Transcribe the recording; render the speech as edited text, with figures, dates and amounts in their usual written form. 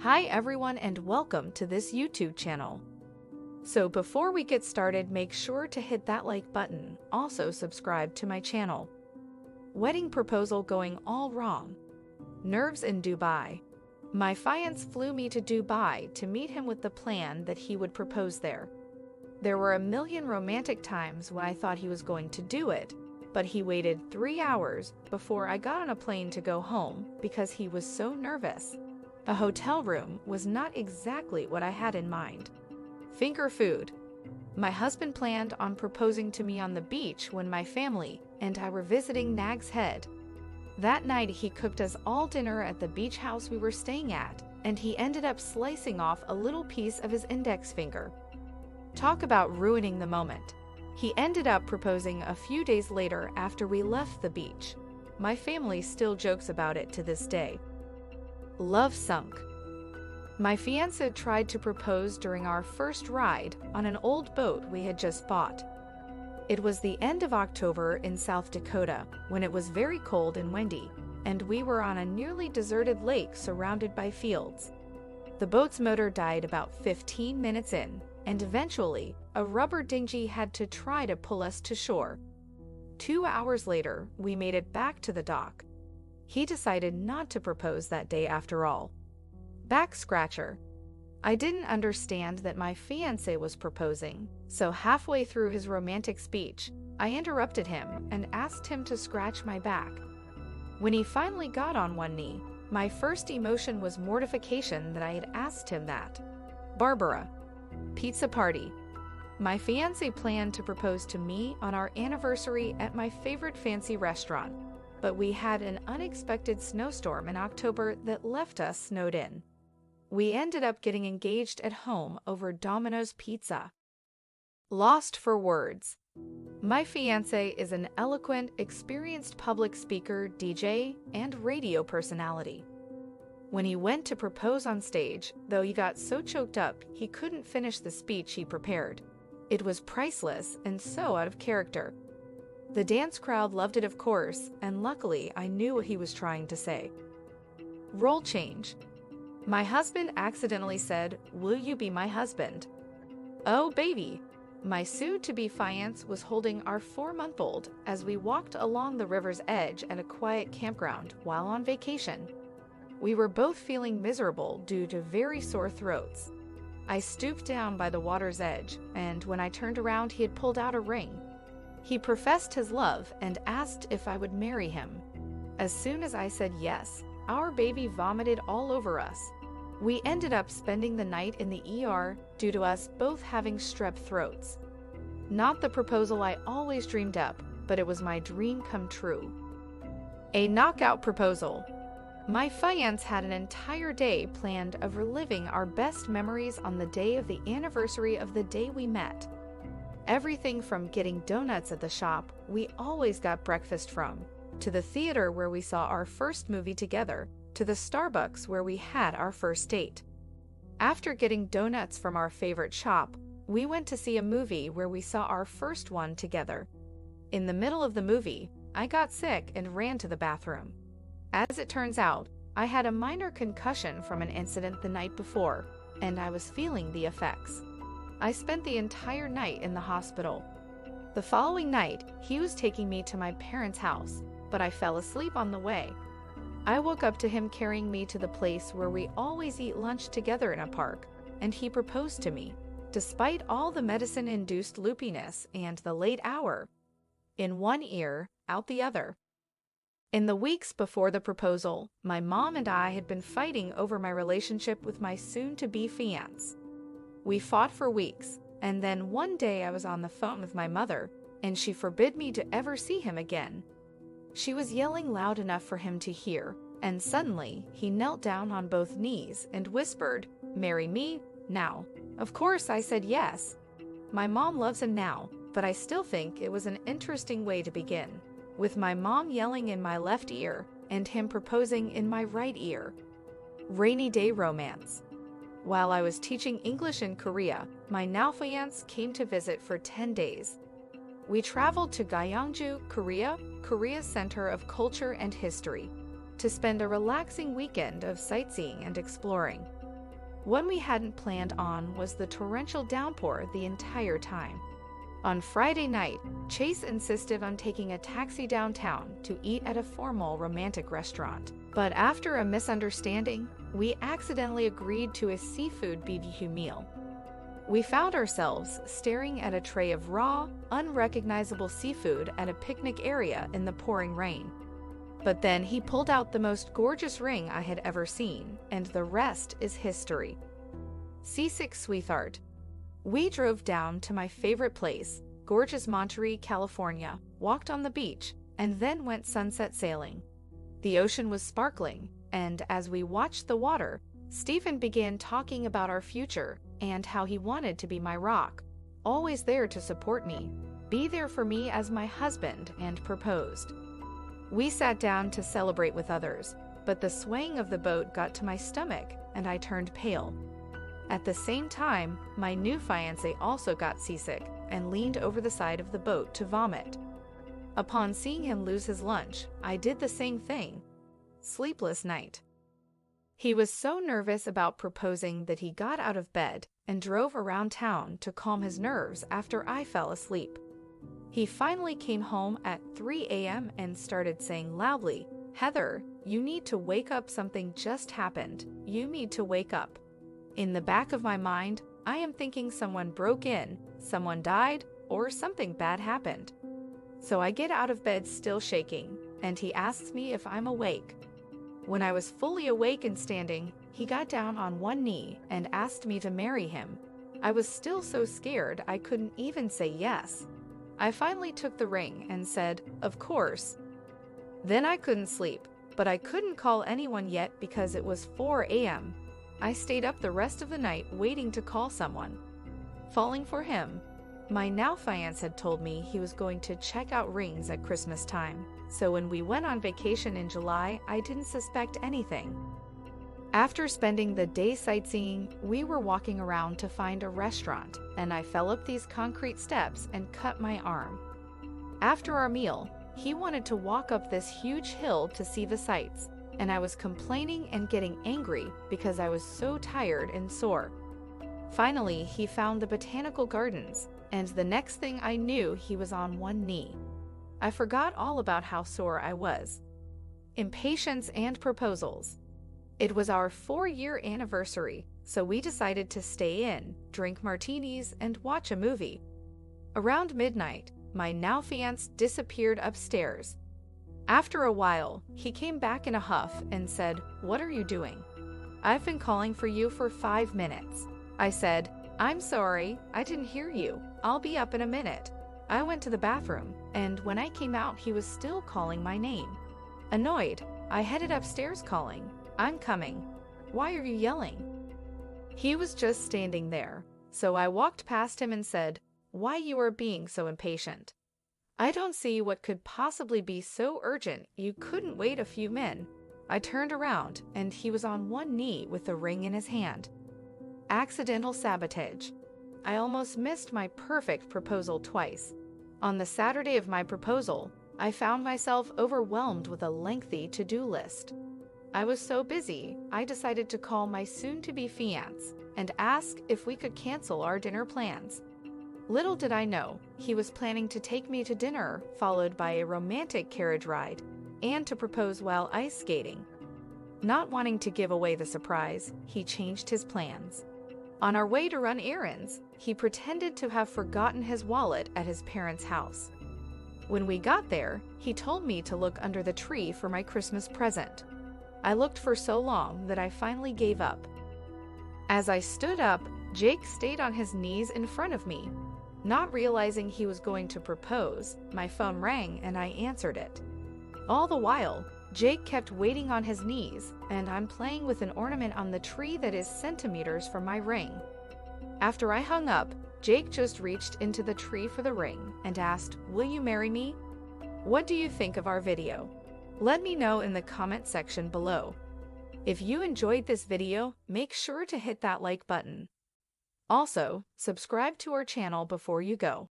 Hi everyone and welcome to this YouTube channel. So before we get started, make sure to hit that like button, also subscribe to my channel. Wedding proposal going all wrong. Nerves in Dubai. My fiancé flew me to Dubai to meet him with the plan that he would propose there. There were a million romantic times when I thought he was going to do it, but he waited 3 hours before I got on a plane to go home because he was so nervous. A hotel room was not exactly what I had in mind. Finger food. My husband planned on proposing to me on the beach when my family and I were visiting Nag's Head. That night he cooked us all dinner at the beach house we were staying at, and he ended up slicing off a little piece of his index finger. Talk about ruining the moment. He ended up proposing a few days later after we left the beach. My family still jokes about it to this day. Love sunk. My fiancé tried to propose during our first ride on an old boat we had just bought. It was the end of October in South Dakota when it was very cold and windy, and we were on a nearly deserted lake surrounded by fields. The boat's motor died about 15 minutes in, and eventually a rubber dinghy had to try to pull us to shore. 2 hours later, we made it back to the dock. He decided not to propose that day after all. Backscratcher. I didn't understand that my fiancé was proposing, so halfway through his romantic speech, I interrupted him and asked him to scratch my back. When he finally got on one knee, my first emotion was mortification that I had asked him that. Barbara. Pizza party. My fiancé planned to propose to me on our anniversary at my favorite fancy restaurant, but we had an unexpected snowstorm in October that left us snowed in. We ended up getting engaged at home over Domino's pizza. Lost for words. My fiancé is an eloquent, experienced public speaker, DJ, and radio personality. When he went to propose on stage, though he got so choked up he couldn't finish the speech he prepared. It was priceless and so out of character. The dance crowd loved it, of course, and luckily I knew what he was trying to say. Role change. My husband accidentally said, "Will you be my husband?" Oh baby! My soon-to-be fiancé was holding our 4-month-old as we walked along the river's edge at a quiet campground while on vacation. We were both feeling miserable due to very sore throats. I stooped down by the water's edge, and when I turned around he had pulled out a ring. He professed his love and asked if I would marry him. As soon as I said yes, our baby vomited all over us. We ended up spending the night in the ER due to us both having strep throats. Not the proposal I always dreamed up, but it was my dream come true. A knockout proposal. My fiancé had an entire day planned of reliving our best memories on the day of the anniversary of the day we met. Everything from getting donuts at the shop we always got breakfast from, to the theater where we saw our first movie together, to the Starbucks where we had our first date. After getting donuts from our favorite shop, we went to see a movie where we saw our first one together. In the middle of the movie, I got sick and ran to the bathroom. As it turns out, I had a minor concussion from an incident the night before, and I was feeling the effects. I spent the entire night in the hospital. The following night, he was taking me to my parents' house, but I fell asleep on the way. I woke up to him carrying me to the place where we always eat lunch together in a park, and he proposed to me, despite all the medicine-induced loopiness and the late hour. In one ear, out the other. In the weeks before the proposal, my mom and I had been fighting over my relationship with my soon-to-be fiancé. We fought for weeks, and then one day I was on the phone with my mother, and she forbid me to ever see him again. She was yelling loud enough for him to hear, and suddenly he knelt down on both knees and whispered, "Marry me, now." Of course I said yes. My mom loves him now, but I still think it was an interesting way to begin, with my mom yelling in my left ear and him proposing in my right ear. Rainy day romance. While I was teaching English in Korea, my now fiancé came to visit for 10 days. We traveled to Gyeongju, Korea, Korea's center of culture and history, to spend a relaxing weekend of sightseeing and exploring. One we hadn't planned on was the torrential downpour the entire time. On Friday night, Chase insisted on taking a taxi downtown to eat at a formal romantic restaurant. But after a misunderstanding, we accidentally agreed to a seafood BBQ meal. We found ourselves staring at a tray of raw, unrecognizable seafood at a picnic area in the pouring rain. But then he pulled out the most gorgeous ring I had ever seen, and the rest is history. Seasick, sweetheart. We drove down to my favorite place, gorgeous Monterey, California, walked on the beach, and then went sunset sailing. The ocean was sparkling, and as we watched the water, Stephen began talking about our future and how he wanted to be my rock, always there to support me, be there for me as my husband, and proposed. We sat down to celebrate with others, but the swaying of the boat got to my stomach and I turned pale. At the same time, my new fiancé also got seasick and leaned over the side of the boat to vomit. Upon seeing him lose his lunch, I did the same thing. Sleepless night. He was so nervous about proposing that he got out of bed and drove around town to calm his nerves after I fell asleep. He finally came home at 3 a.m. and started saying loudly, "Heather, you need to wake up, something just happened. You need to wake up." In the back of my mind, I am thinking someone broke in, someone died, or something bad happened. So I get out of bed still shaking, and he asks me if I'm awake. When I was fully awake and standing, he got down on one knee and asked me to marry him. I was still so scared I couldn't even say yes. I finally took the ring and said, "Of course." Then I couldn't sleep, but I couldn't call anyone yet because it was 4 a.m. I stayed up the rest of the night waiting to call someone. Falling for him. My now fiancé had told me he was going to check out rings at Christmas time, so when we went on vacation in July, I didn't suspect anything. After spending the day sightseeing, we were walking around to find a restaurant, and I fell up these concrete steps and cut my arm. After our meal, he wanted to walk up this huge hill to see the sights, and I was complaining and getting angry because I was so tired and sore. Finally, he found the botanical gardens, and the next thing I knew, he was on one knee. I forgot all about how sore I was. Impatience and proposals. It was our 4-year anniversary, so we decided to stay in, drink martinis, and watch a movie. Around midnight, my now fiancé disappeared upstairs. After a while, he came back in a huff and said, "What are you doing?" "I've been calling for you for 5 minutes. I said, "I'm sorry, I didn't hear you. I'll be up in a minute." I went to the bathroom, and when I came out, he was still calling my name. Annoyed, I headed upstairs calling, "I'm coming." "Why are you yelling?" He was just standing there, so I walked past him and said, "Why you are being so impatient? I don't see what could possibly be so urgent you couldn't wait a few minutes." I turned around, and he was on one knee with the ring in his hand. Accidental sabotage. I almost missed my perfect proposal twice. On the Saturday of my proposal, I found myself overwhelmed with a lengthy to-do list. I was so busy, I decided to call my soon-to-be fiancé and ask if we could cancel our dinner plans. Little did I know, he was planning to take me to dinner, followed by a romantic carriage ride, and to propose while ice skating. Not wanting to give away the surprise, he changed his plans. On our way to run errands, he pretended to have forgotten his wallet at his parents' house. When we got there, he told me to look under the tree for my Christmas present. I looked for so long that I finally gave up. As I stood up, Jake stayed on his knees in front of me. Not realizing he was going to propose, my phone rang and I answered it. All the while, Jake kept waiting on his knees, and I'm playing with an ornament on the tree that is centimeters from my ring. After I hung up, Jake just reached into the tree for the ring and asked, "Will you marry me?" What do you think of our video? Let me know in the comment section below. If you enjoyed this video, make sure to hit that like button. Also, subscribe to our channel before you go.